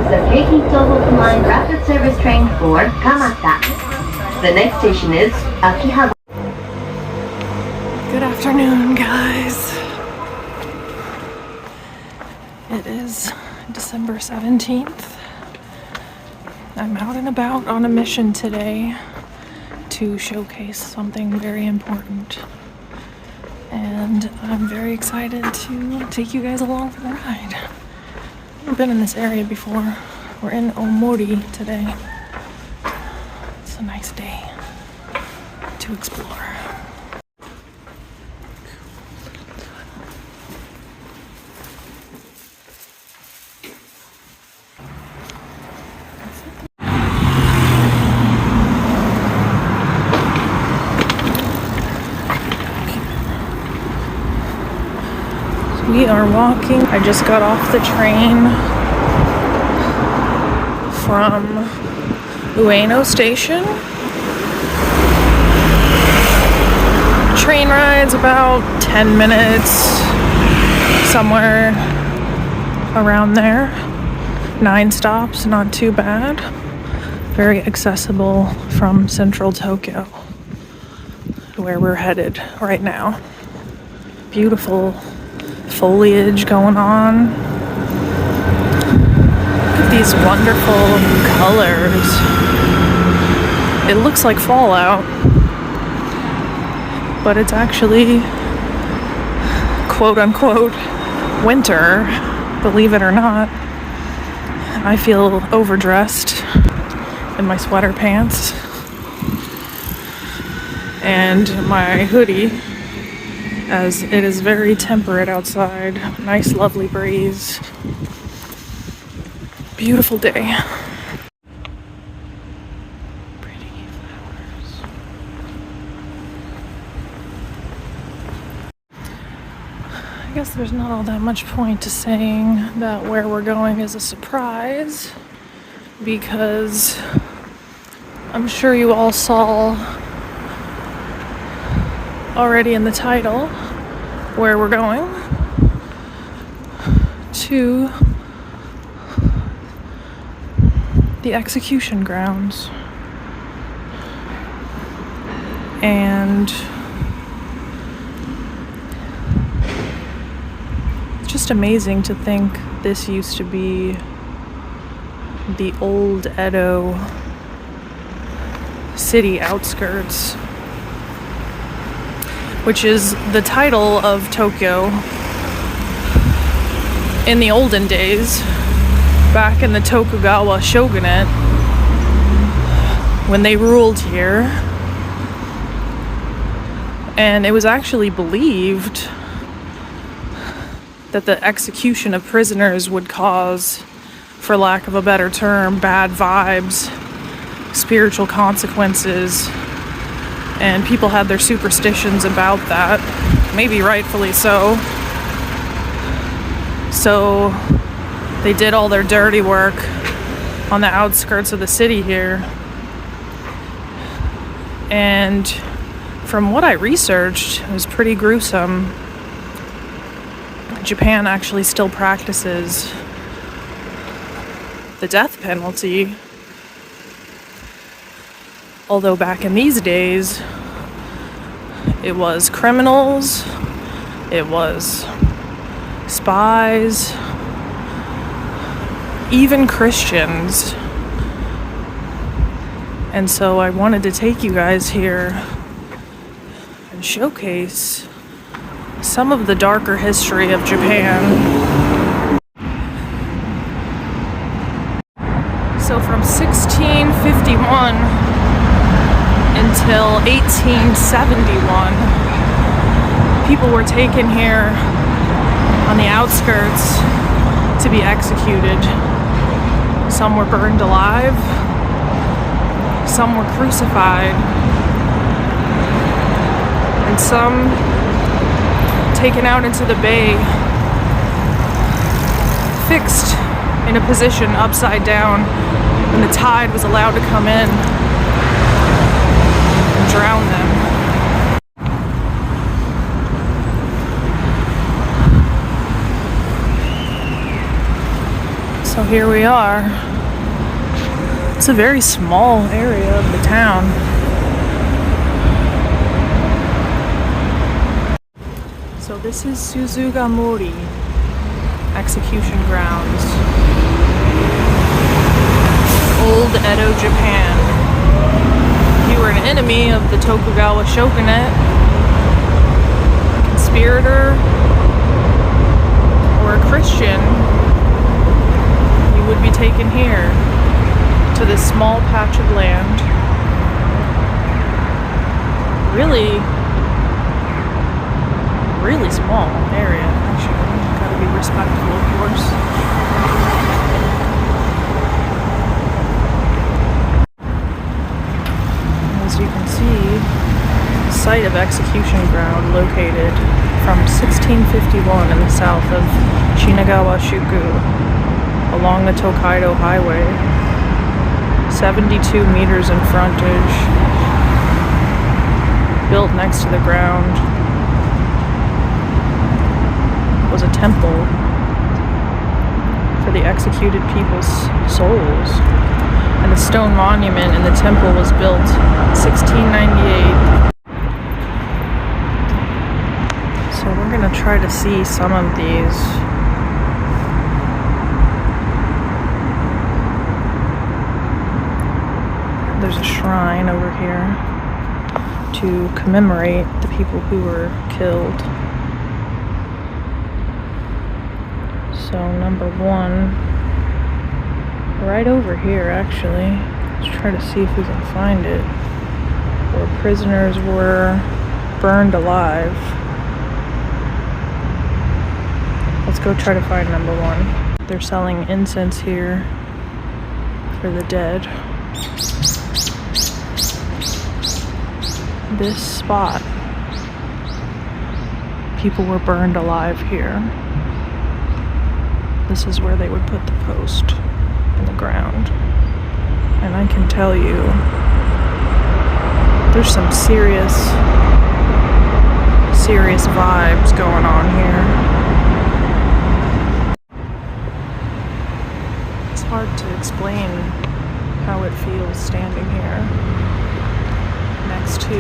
the Keiki Tohoku Line Rapid Service Train for Kamata. The next station is Akihabara. Good afternoon, guys. It is December 17th. I'm out and about on a mission today to showcase something very important. And I'm very excited to take you guys along for the ride. I've never been in this area before. We're in Omori today. It's a nice day to explore. We are walking. I just got off the train from Ueno Station. Train ride's about 10 minutes, somewhere around there. 9 stops, not too bad. Very accessible from central Tokyo, where we're headed right now. Beautiful foliage going on. Look at these wonderful colors. It looks like fall out, but it's actually quote unquote winter, believe it or not. I feel overdressed in my sweater pants and my hoodie, as it is very temperate outside. Nice, lovely breeze. Beautiful day. Pretty flowers. I guess there's not all that much point to saying that where we're going is a surprise, because I'm sure you all saw already in the title where we're going to the execution grounds. And it's just amazing to think this used to be the old Edo city outskirts, which is the title of Tokyo in the olden days, back in the Tokugawa shogunate, when they ruled here. And it was actually believed that the execution of prisoners would cause, for lack of a better term, bad vibes, spiritual consequences. And people had their superstitions about that, maybe rightfully so. So they did all their dirty work on the outskirts of the city here. And from what I researched, it was pretty gruesome. Japan actually still practices the death penalty. Although back in these days, it was criminals, it was spies, even Christians. And so I wanted to take you guys here and showcase some of the darker history of Japan. So from 1651 until 1871, people were taken here on the outskirts to be executed. Some were burned alive, some were crucified, and some taken out into the bay, fixed in a position upside down when the tide was allowed to come in and drown them. So here we are. It's a very small area of the town. So this is Suzugamori, execution grounds. Old Edo, Japan. If you were an enemy of the Tokugawa shogunate, a conspirator, or a Christian, you would be taken here to this small patch of land. Really small area, actually. Gotta be respectful, of course. As you can see, the site of execution ground located from 1651 in the south of Shinagawa-shuku along the Tokaido Highway. 72 meters in frontage, built next to the ground, was a temple for the executed people's souls. And the stone monument in the temple was built in 1698. So we're gonna try to see some of these. There's a shrine over here to commemorate the people who were killed. So number one, right over here actually, let's try to see if we can find it, where prisoners were burned alive. Let's go try to find number one. They're selling incense here for the dead. This spot, people were burned alive here. This is where they would put the post in the ground. And I can tell you, there's some serious vibes going on here. It's hard to explain how it feels standing here next to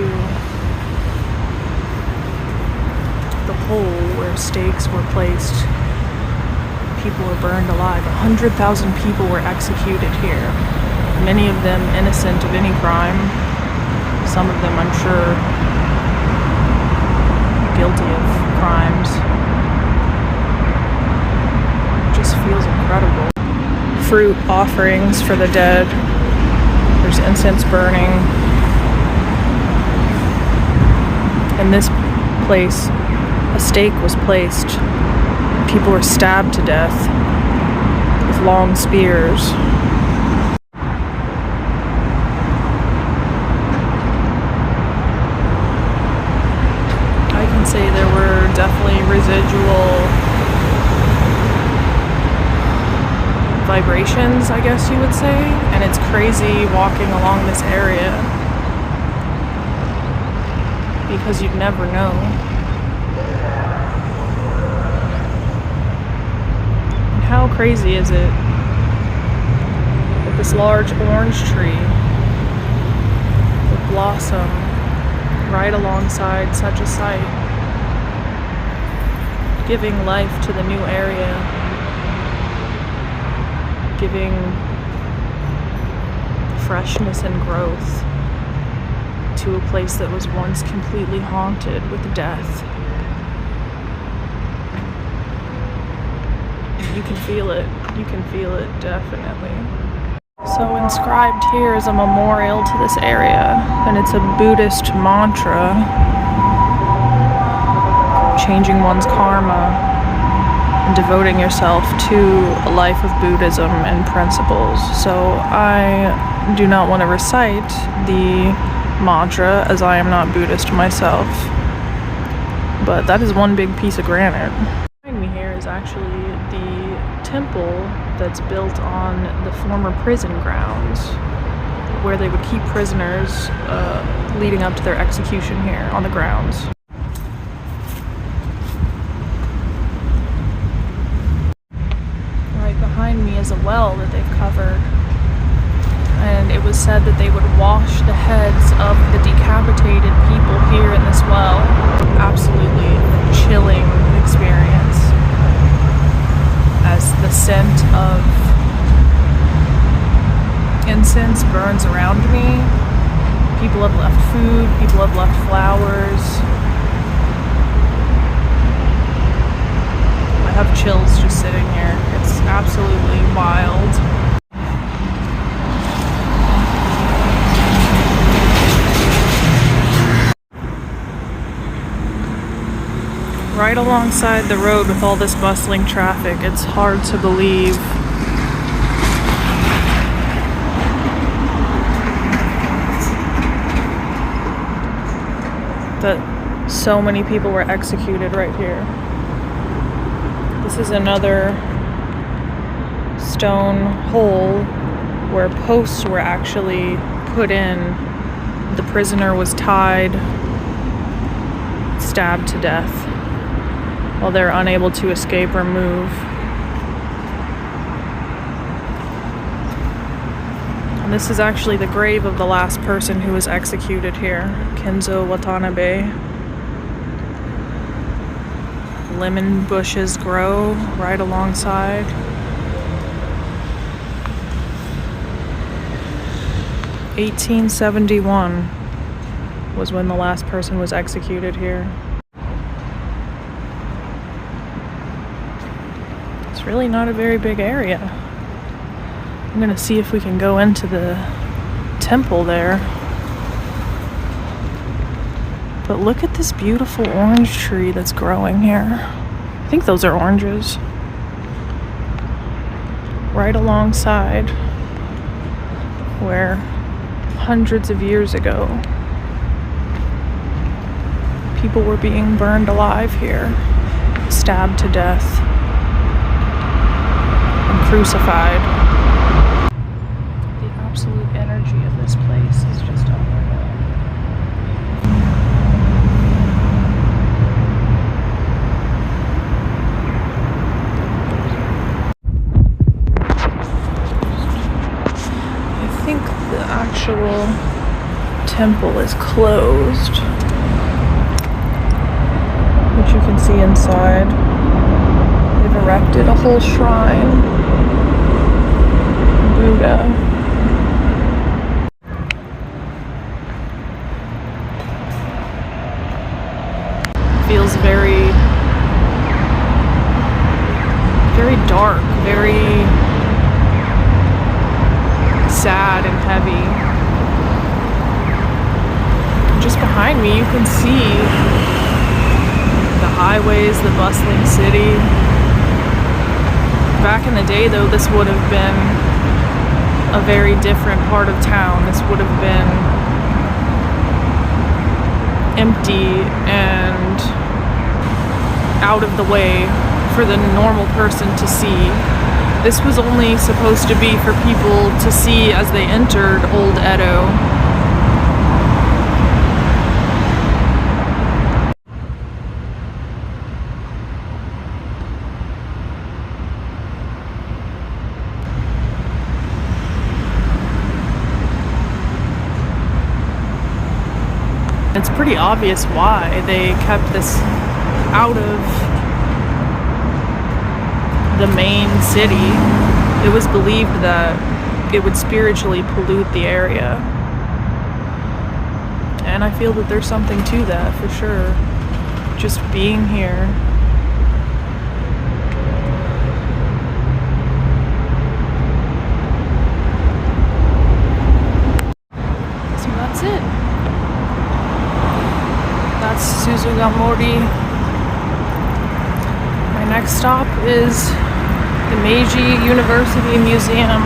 the hole where stakes were placed. People were burned alive. 100,000 people were executed here. Many of them innocent of any crime. Some of them, I'm sure, guilty of crimes. It just feels incredible. Fruit offerings for the dead. There's incense burning. In this place, a stake was placed. People were stabbed to death with long spears. I can say there were definitely residual vibrations, I guess you would say, and it's crazy walking along this area because you'd never know. How crazy is it that this large orange tree would blossom right alongside such a site, giving life to the new area, giving freshness and growth to a place that was once completely haunted with death. You can feel it. You can feel it, definitely. So inscribed here is a memorial to this area, and it's a Buddhist mantra, changing one's karma and devoting yourself to a life of Buddhism and principles. So I do not want to recite the mantra, as I am not Buddhist myself, but that is one big piece of granite. Behind me here is actually the temple that's built on the former prison grounds where they would keep prisoners leading up to their execution here on the grounds. Right behind me is has a well that they've covered. And it was said that they would wash the heads of the decapitated people here in this well. Absolutely chilling experience. As the scent of incense burns around me. People have left food, people have left flowers. I have chills just sitting here. It's absolutely wild. Right alongside the road with all this bustling traffic, it's hard to believe. That so many people were executed right here. This is another stone hole where posts were actually put in. The prisoner was tied, stabbed to death, while they're unable to escape or move. And this is actually the grave of the last person who was executed here, Kenzo Watanabe. Lemon bushes grow right alongside. (1871) was when the last person was executed here. It's really not a very big area. I'm gonna see if we can go into the temple there. But look at this beautiful orange tree that's growing here. I think those are oranges. Right alongside where hundreds of years ago people were being burned alive here, stabbed to death, and crucified. The absolute energy of this place is just unreal. I think the actual temple is closed, which you can see inside. They've erected a whole shrine. Buddha. Feels very, very dark, very sad and heavy. Just behind me you can see the highways, the bustling city. Back in the day though, this would have been a very different part of town. This would have been empty and out of the way for the normal person to see. This was only supposed to be for people to see as they entered Old Edo. It's pretty obvious why they kept this out of the main city. It was believed that it would spiritually pollute the area. And I feel that there's something to that for sure. Just being here. So that's it. That's Suzugamori. My next stop is the Meiji University Museum.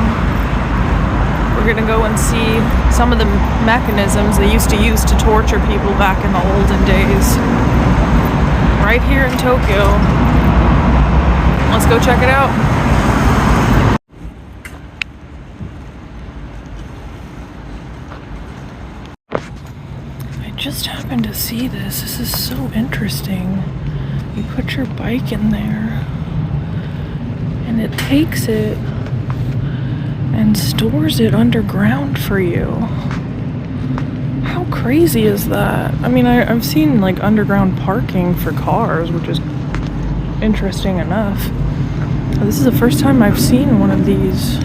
We're gonna go and see some of the mechanisms they used to use to torture people back in the olden days. Right here in Tokyo. Let's go check it out. I just happened to see this. This is so interesting. You put your bike in there and it takes it and stores it underground for you. How crazy is that? I mean, I've seen like underground parking for cars, which is interesting enough. This is the first time I've seen one of these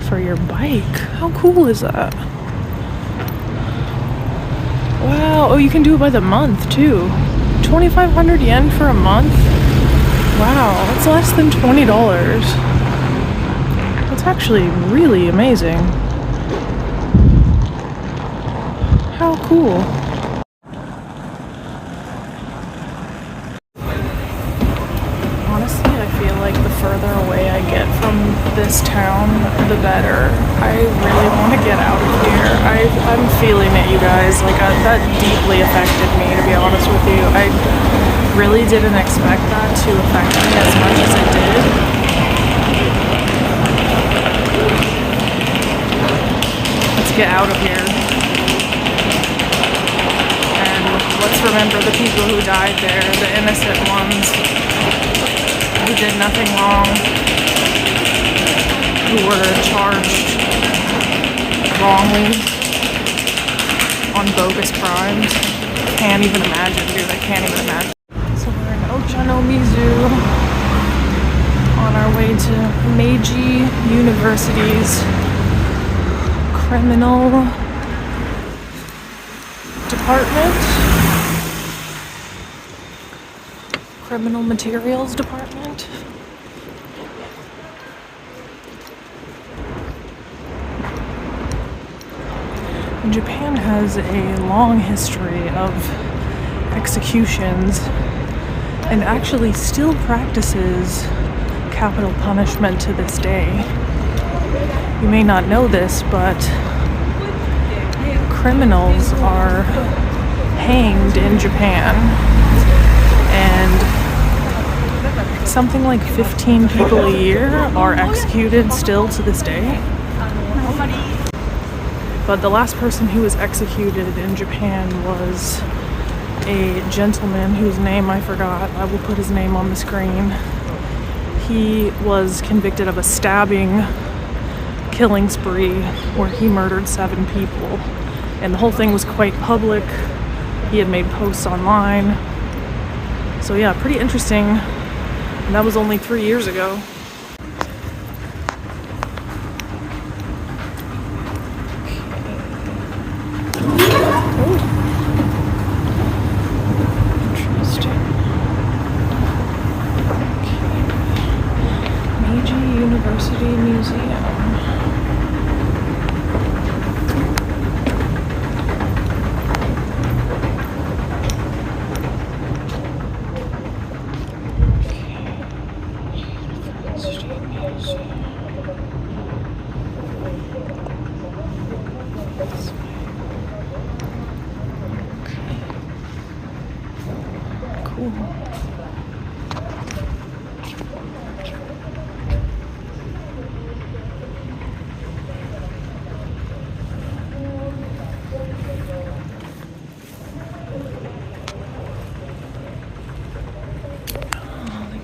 for your bike. How cool is that? Wow. Oh, you can do it by the month too. 2,500 yen for a month? Wow, that's less than $20. That's actually really amazing. How cool. Honestly, I feel like the further away I get from this town, the better. I really want to get out of here. I'm feeling it, you guys. Like, that deeply affected me, to be honest with you. I really didn't expect that to affect me as much as it did. Let's get out of here. And let's remember the people who died there, the innocent ones who did nothing wrong, who were charged wrongly on bogus crimes. Can't even imagine, dude. I can't even imagine. So we're in Ochanomizu on our way to Meiji University's criminal department. Criminal materials department. Japan has a long history of executions and actually still practices capital punishment to this day. You may not know this, but criminals are hanged in Japan, and something like 15 people a year are executed still to this day. But the last person who was executed in Japan was a gentleman whose name I forgot. I will put his name on the screen. He was convicted of a stabbing killing spree where he murdered 7 people. And the whole thing was quite public. He had made posts online. So yeah, pretty interesting. And that was only 3 years ago. University Museum. Cool.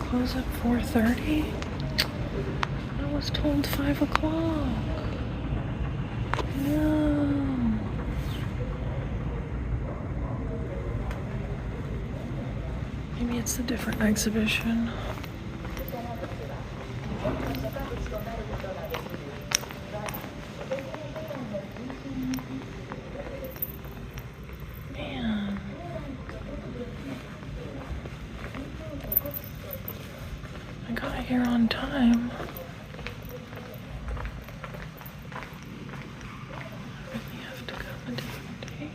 Close at 4:30. I was told 5 o'clock. No. Maybe it's a different exhibition. Man. I got here on time. I really have to come a different day.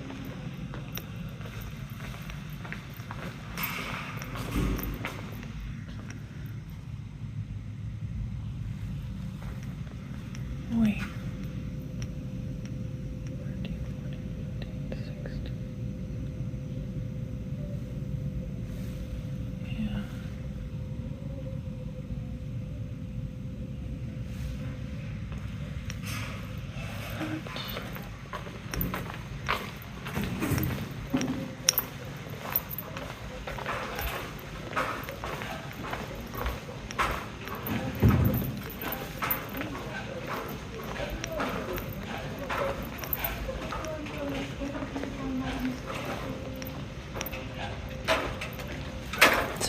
Wait. 13, 14, 15, 16. Yeah.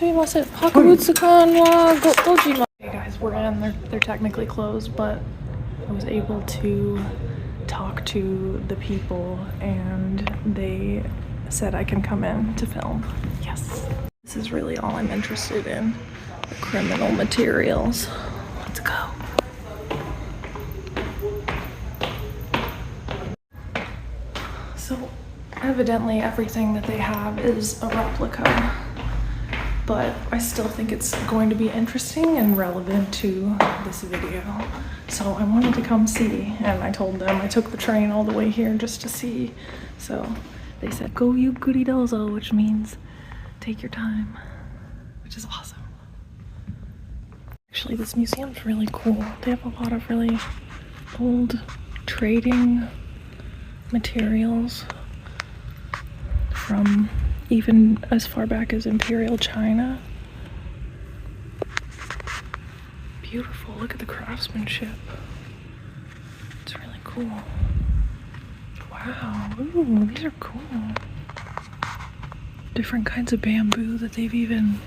sumimasen. Hakabutsukan wa gojimasu. Hey guys, we're in. They're technically closed, but I was able to talk to the people and they said I can come in to film. Yes. This is really all I'm interested in. The criminal materials. Let's go. So evidently everything that they have is a replica, but I still think it's going to be interesting and relevant to this video. So I wanted to come see, and I told them I took the train all the way here just to see. So they said, go yukuri dozo, which means take your time, which is awesome. Actually, this museum's really cool. They have a lot of really old trading materials from even as far back as Imperial China. Beautiful, look at the craftsmanship. It's really cool. Wow, ooh, these are cool. Different kinds of bamboo that they've even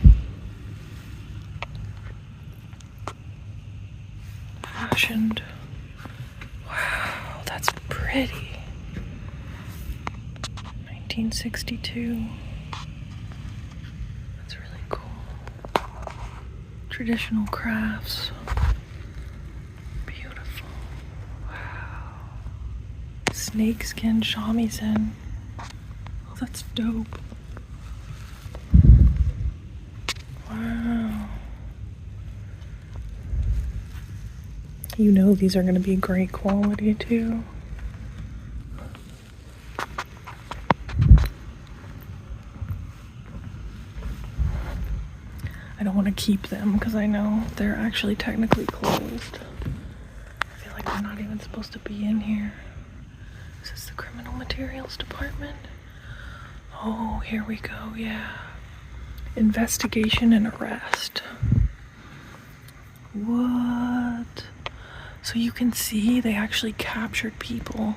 fashioned. Wow, that's pretty. 1962. That's really cool. Traditional crafts. Beautiful. Wow. Snakeskin shamisen. Oh, that's dope. Wow. You know these are going to be great quality too. I don't want to keep them because I know they're actually technically closed. I feel like they're not even supposed to be in here. Is this the criminal materials department? Oh, here we go, yeah. Investigation and arrest. What? So you can see they actually captured people.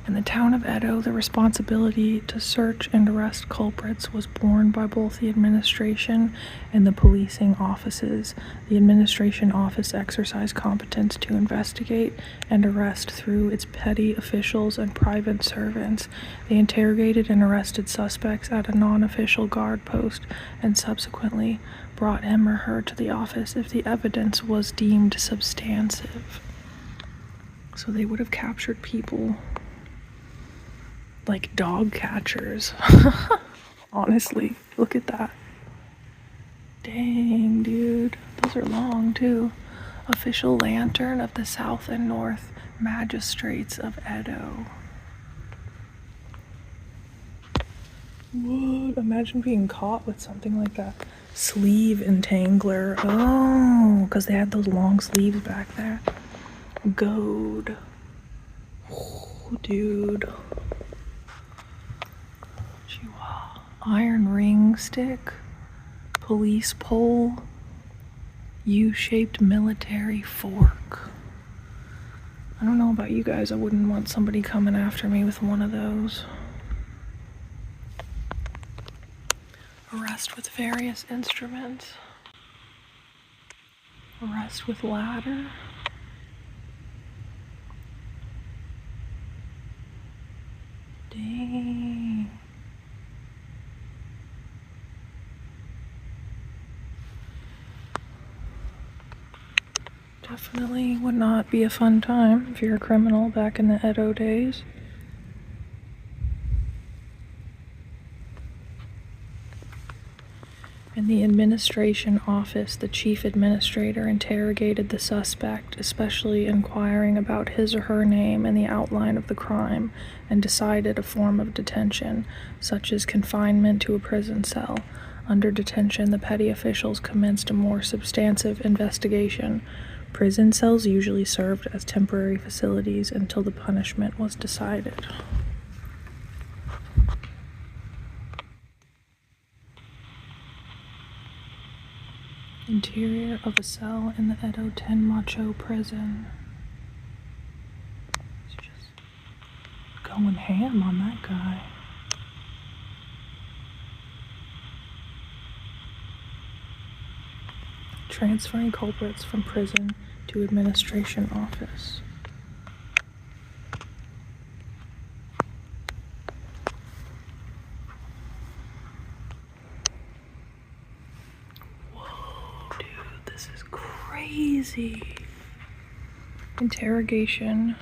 In the town of Edo, the responsibility to search and arrest culprits was borne by both the administration and the policing offices. The administration office exercised competence to investigate and arrest through its petty officials and private servants. They interrogated and arrested suspects at a non-official guard post and subsequently brought him or her to the office if the evidence was deemed substantive. So they would have captured people like dog catchers. Honestly, look at that. Dang, dude. Those are long, too. Official lantern of the South and North Magistrates of Edo. What? Imagine being caught with something like that. Sleeve entangler. Oh, because they had those long sleeves back there. Goad. Oh, dude. Iron ring stick, police pole, U-shaped military fork. I don't know about you guys, I wouldn't want somebody coming after me with one of those. Arrest with various instruments. Arrest with ladder. Dang. Definitely would not be a fun time if you're a criminal back in the Edo days. In the administration office, the chief administrator interrogated the suspect, especially inquiring about his or her name and the outline of the crime, and decided a form of detention, such as confinement to a prison cell. Under detention, the petty officials commenced a more substantive investigation. Prison cells usually served as temporary facilities until the punishment was decided. Interior of a cell in the Edo Tenmacho prison. He's just going ham on that guy. transferring culprits from prison to administration office. Whoa, dude, this is crazy. Interrogation.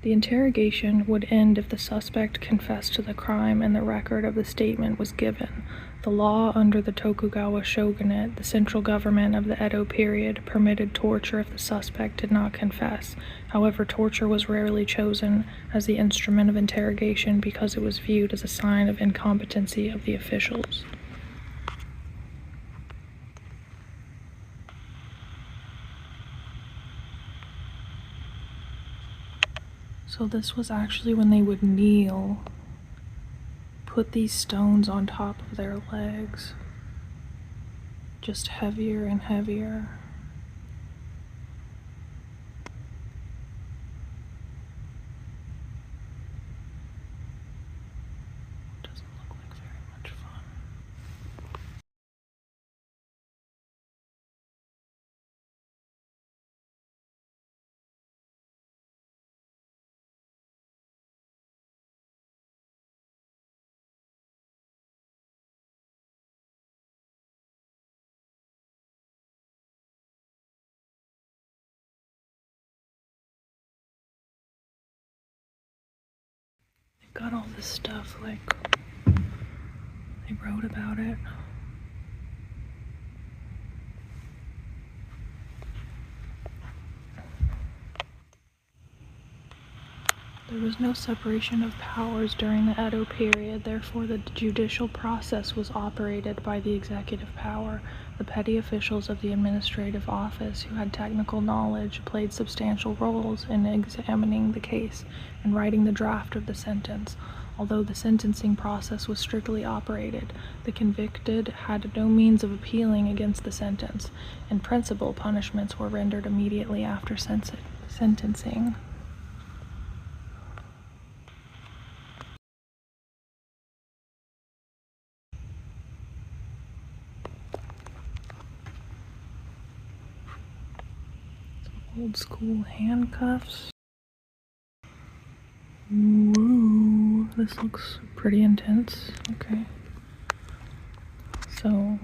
The interrogation would end if the suspect confessed to the crime and the record of the statement was given. The law under the Tokugawa shogunate, the central government of the Edo period, permitted torture if the suspect did not confess. However, torture was rarely chosen as the instrument of interrogation because it was viewed as a sign of incompetency of the officials. So this was actually when they would kneel, put these stones on top of their legs, just heavier and heavier. Doesn't look like very much fun. Got all this stuff, like, they wrote about it. There was no separation of powers during the Edo period, therefore the judicial process was operated by the executive power. The petty officials of the administrative office, who had technical knowledge, played substantial roles in examining the case and writing the draft of the sentence. Although the sentencing process was strictly operated, the convicted had no means of appealing against the sentence. In principle, punishments were rendered immediately after sentencing. Old school handcuffs. Woo, this looks pretty intense. Okay. So,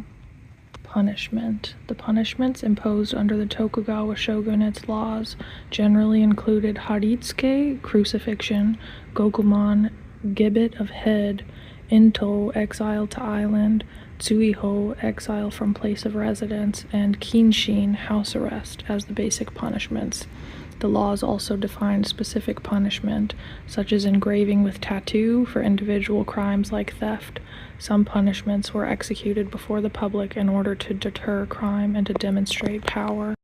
punishment. The punishments imposed under the Tokugawa shogunate's laws generally included haritsuke, crucifixion, gogumon, gibbet of head, into, exile to island, tsuiho, exile from place of residence, and kinshin, house arrest, as the basic punishments. The laws also defined specific punishment, such as engraving with tattoo for individual crimes like theft. Some punishments were executed before the public in order to deter crime and to demonstrate power.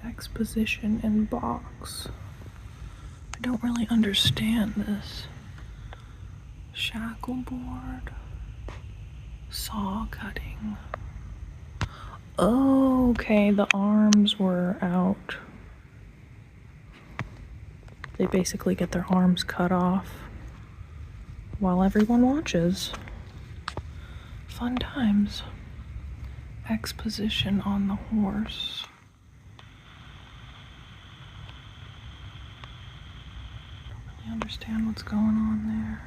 Exposition in box. I don't really understand this. Shackleboard. Saw cutting. Oh, okay, the arms were out. They basically get their arms cut off while everyone watches. Fun times. Exposition on the horse. Don't really understand what's going on there.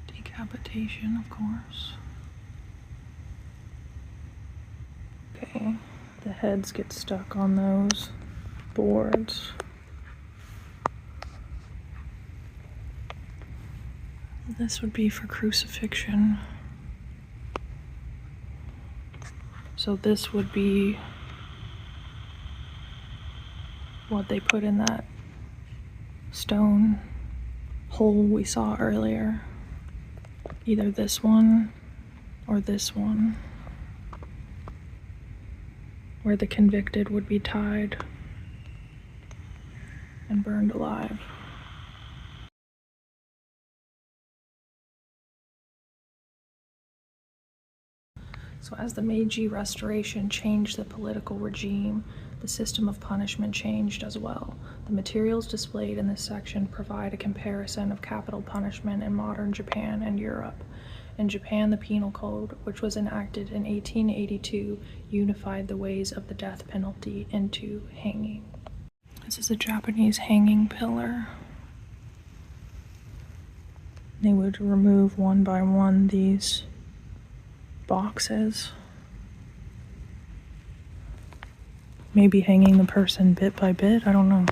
Decapitation, of course. Okay, the heads get stuck on those boards. This would be for crucifixion. So this would be what they put in that stone hole we saw earlier. Either this one or this one, where the convicted would be tied and burned alive. So as the Meiji Restoration changed the political regime, the system of punishment changed as well. The materials displayed in this section provide a comparison of capital punishment in modern Japan and Europe. In Japan, the Penal Code, which was enacted in 1882, unified the ways of the death penalty into hanging. This is a Japanese hanging pillar. They would remove one by one these boxes. Maybe hanging the person bit by bit, I don't know.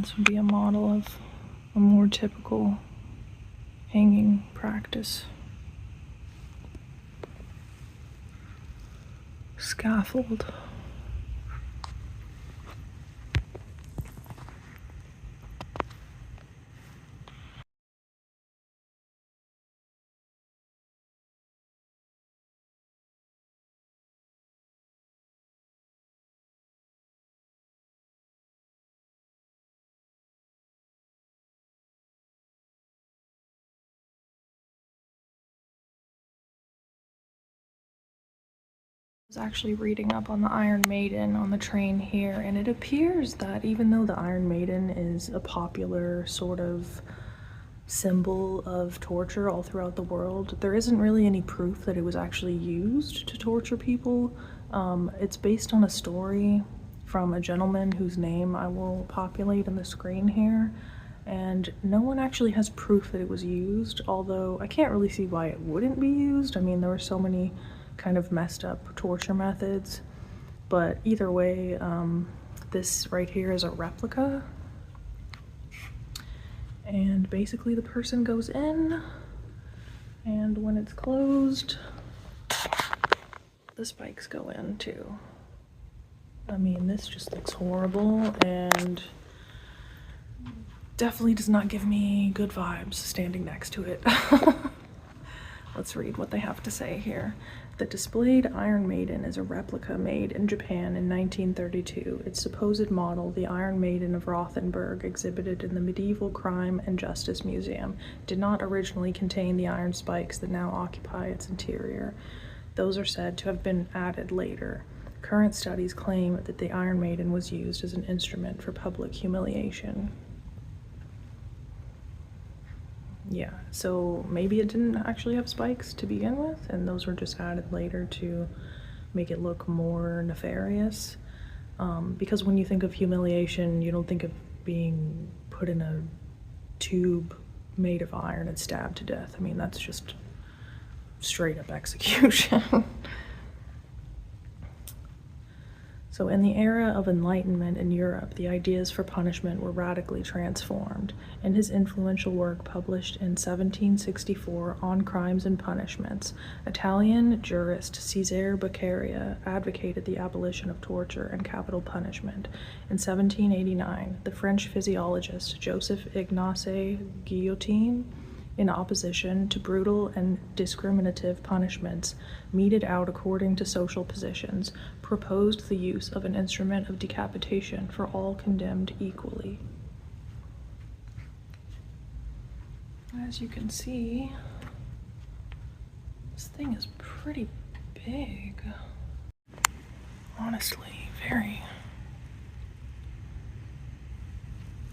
This would be a model of a more typical hanging practice. Scaffold. I was actually reading up on the Iron Maiden on the train here, and it appears that even though the Iron Maiden is a popular sort of symbol of torture all throughout the world, there isn't really any proof that it was actually used to torture people. It's based on a story from a gentleman whose name I will populate on the screen here, and no one actually has proof that it was used, although I can't really see why it wouldn't be used. I mean, there were so many kind of messed up torture methods, but either way, this right here is a replica, and basically the person goes in, and when it's closed, the spikes go in too. I mean, this just looks horrible and definitely does not give me good vibes standing next to it. Let's read what they have to say here. The displayed Iron Maiden is a replica made in Japan in 1932. Its supposed model, the Iron Maiden of Rothenburg, exhibited in the Medieval Crime and Justice Museum, did not originally contain the iron spikes that now occupy its interior. Those are said to have been added later. Current studies claim that the Iron Maiden was used as an instrument for public humiliation. Yeah, so maybe it didn't actually have spikes to begin with, and those were just added later to make it look more nefarious. Because when you think of humiliation, you don't think of being put in a tube made of iron and stabbed to death. I mean, that's just straight up execution. So in the era of enlightenment in Europe, the ideas for punishment were radically transformed. In his influential work published in 1764 On Crimes and Punishments, Italian jurist Cesare Beccaria advocated the abolition of torture and capital punishment. In 1789, the French physiologist Joseph Ignace Guillotine, in opposition to brutal and discriminative punishments meted out according to social positions, proposed the use of an instrument of decapitation for all condemned equally. As you can see, this thing is pretty big. Honestly, very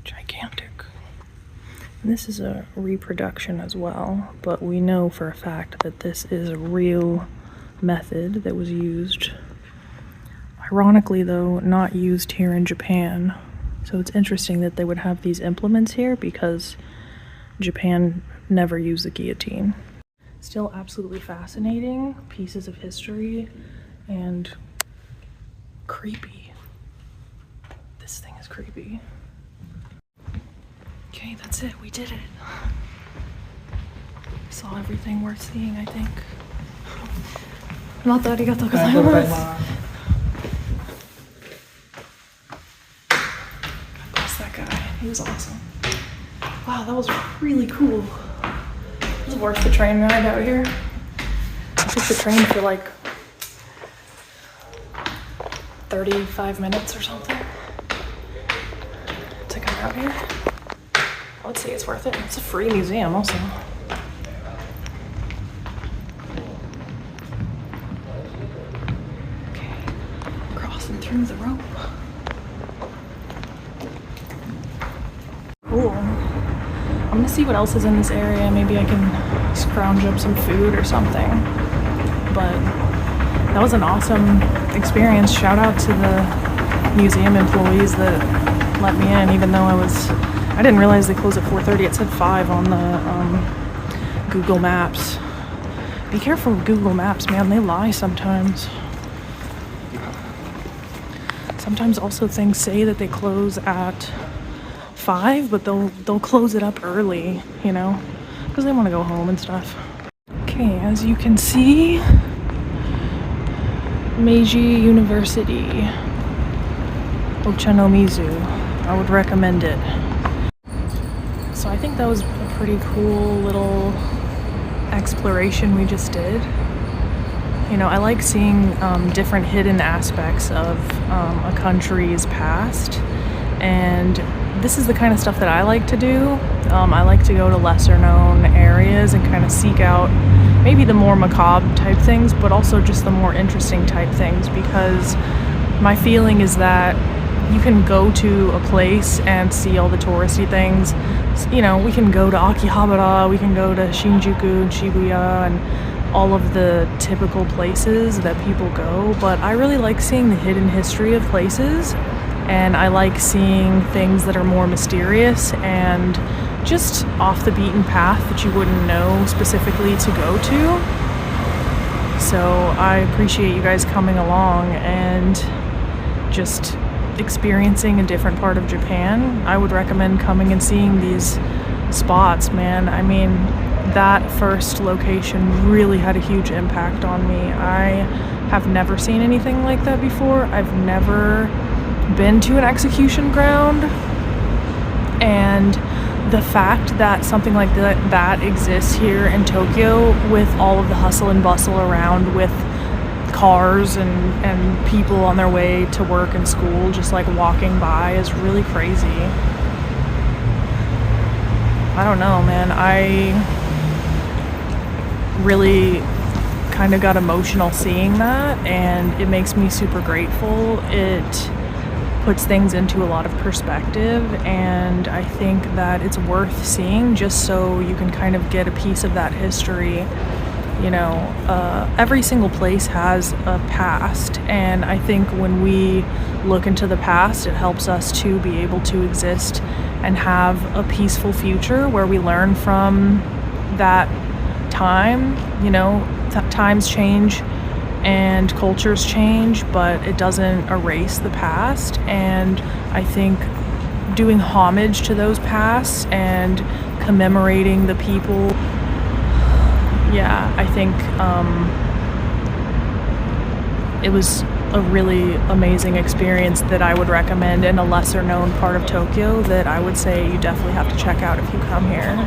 gigantic. And this is a reproduction as well, but we know for a fact that this is a real method that was used. Ironically, though, not used here in Japan. So it's interesting that they would have these implements here because Japan never used the guillotine. Still absolutely fascinating pieces of history and creepy. This thing is creepy. Okay, that's it. We did it. Saw everything worth seeing, I think. Not arigatou gozaimasu. God bless that guy. He was awesome. Wow, that was really cool. It was worth the train ride out here. I took the train for like 35 minutes or something to come out here. Let's see, it's worth it. It's a free museum also. Okay, crossing through the rope. Cool. I'm gonna see what else is in this area. Maybe I can scrounge up some food or something. But that was an awesome experience. Shout out to the museum employees that let me in, even though I didn't realize they closed at 4:30. It said 5 on the Google Maps. Be careful with Google Maps, man. They lie sometimes. Sometimes also things say that they close at 5, but they'll close it up early, you know, because they want to go home and stuff. Okay, as you can see, Meiji University, Ochanomizu. I would recommend it. So I think that was a pretty cool little exploration we just did. You know, I like seeing different hidden aspects of a country's past, and this is the kind of stuff that I like to do. I like to go to lesser known areas and kind of seek out maybe the more macabre type things, but also just the more interesting type things, because my feeling is that you can go to a place and see all the touristy things. You know, we can go to Akihabara, we can go to Shinjuku and Shibuya and all of the typical places that people go, but I really like seeing the hidden history of places, and I like seeing things that are more mysterious and just off the beaten path that you wouldn't know specifically to go to. So I appreciate you guys coming along and just experiencing a different part of Japan. I would recommend coming and seeing these spots, man. I mean, that first location really had a huge impact on me. I have never seen anything like that before. I've never been to an execution ground, and the fact that something like that exists here in Tokyo, with all of the hustle and bustle around, with cars and people on their way to work and school just like walking by, is really crazy. I don't know, man. I really kind of got emotional seeing that, and it makes me super grateful. It puts things into a lot of perspective, and I think that it's worth seeing just so you can kind of get a piece of that history. You know, every single place has a past, and I think when we look into the past, it helps us to be able to exist and have a peaceful future where we learn from that time. You know, times change and cultures change, but it doesn't erase the past, and I think doing homage to those pasts and commemorating the people, yeah, I think it was a really amazing experience that I would recommend in a lesser known part of Tokyo that I would say you definitely have to check out if you come here.